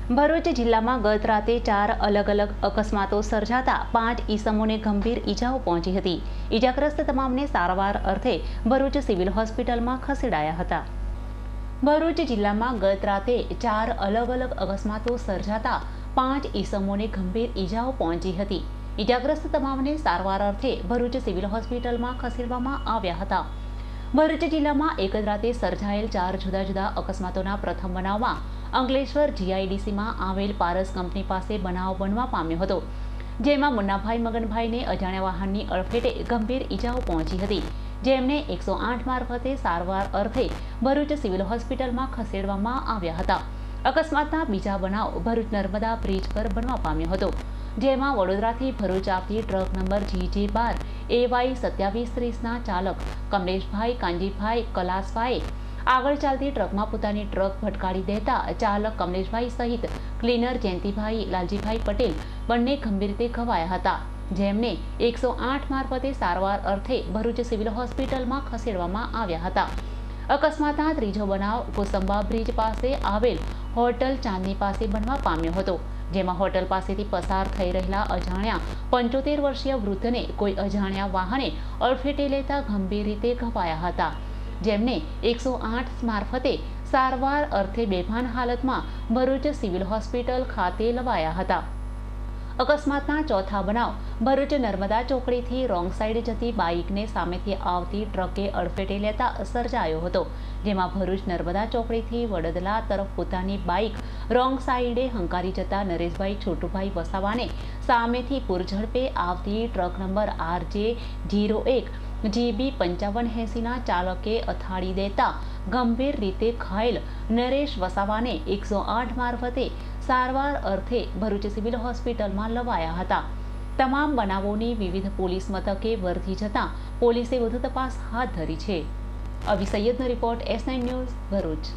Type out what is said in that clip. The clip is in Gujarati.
ભરૂચ જિલ્લામાં ગત રાતે 4 અલગ અલગ અકસ્માતો સર્જાતા 5 ઈસમોને ગંભીર ઈજાઓ પહોંચી હતી। ઈજાગ્રસ્ત તમામને સારવાર અર્થે ભરૂચ સિવિલ હોસ્પિટલમાં ખસેડાયા હતા। ભરૂચ જિલ્લામાં ગત રાતે 4 અલગ અલગ અકસ્માતો સર્જાતા 5 ઈસમોને ગંભીર ઈજાઓ પહોંચી હતી। ઈજાગ્રસ્ત તમામને સારવાર અર્થે ભરૂચ સિવિલ હોસ્પિટલમાં ખસેડવામાં આવ્યા હતા। ભરૂચ જિલ્લામાં એક જ રાતે સર્જાયેલ 4 જુદા જુદા અકસ્માતોના પ્રથમ બનાવમાં અંકલેશ્વર જીઆઈડીસીમાં આવેલ પારસ કંપની પાસે બનાવ બનવા પામ્યો હતો, જેમાં મુન્નાભાઈ મગનભાઈને અજાણ્યા વાહનની અડફેટે ગંભીર ઈજાઓ પહોંચી હતી, જેમને 108 મારફતે સારવાર અર્થે ભરૂચ સિવિલ હોસ્પિટલમાં ખસેડવામાં આવ્યા હતા। અકસ્માતના બીજા બનાવ ભરૂચ નર્મદા બ્રિજ પર બનવા પામ્યો હતો, જેમાં વડોદરાથી ભરૂચ આવતી ટ્રક નંબર GJ12 AY 2730ના ચાલક કમલેશભાઈ કાંજીભાઈ કલાસભાઈ આગળ ચાલતી ટ્રકમાં પોતાની ટ્રક ભટકાડી દેતા ચાલક કમલેશભાઈ સહિત ક્લીનર જયંતિભાઈ લાલજીભાઈ પટેલ બંને ગંભીર રીતે ઘવાયા હતા, જેમને 108 મારફતે સારવાર અર્થે ભરૂચ સિવિલ હોસ્પિટલમાં ખસેડવામાં આવ્યા હતા। અકસ્માતના ત્રીજો બનાવ કોસંબા બ્રિજ પાસે આવેલ હોટલ ચાંદની પાસે બનવા પામ્યો હતો, જેમાં હોટલ પાસેથી પસાર થઈ રહેલા અજાણ્યા 75 વર્ષીય વૃદ્ધને કોઈ અજાણ્યા વાહને અડફેટે લેતા ગંભીર રીતે ઘવાયા હતા, જેમને 108 મારફતે સારવાર અર્થે બેભાન હાલતમાં ભરૂચ સિવિલ હોસ્પિટલ ખાતે લવાયા હતા। અકસ્માતના ચોથા બનાવ ભરૂચ નર્મદા ચોકડીથી રોંગ સાઈડ જતી બાઇકને સામેથી આવતી ટ્રકે અડફેટે લેતા સર્જાયો હતો, જેમાં ભરૂચ નર્મદા ચોકડીથી વડોદરા તરફ પોતાની બાઇક રોંગ સાઈડે હંકારી જતા નરેશભાઈ છોટુભાઈ વસાવાને સામેથી પૂરઝડપે આવતી ટ્રક નંબર RJ01 GB 5580ના ચાલકે અથાડી દેતા ગંભીર રીતે ઘાયલ નરેશ વસાવાને 108 મારફતે સારવાર અર્થે ભરૂચ સિવિલ હોસ્પિટલમાં લવાયા હતા। તમામ બનાવોની વિવિધ પોલીસ મથકે વર્ધી જતાં પોલીસે વધુ તપાસ હાથ ધરી છે। અભી સૈયદનો રિપોર્ટ S9 ન્યૂઝ ભરૂચ।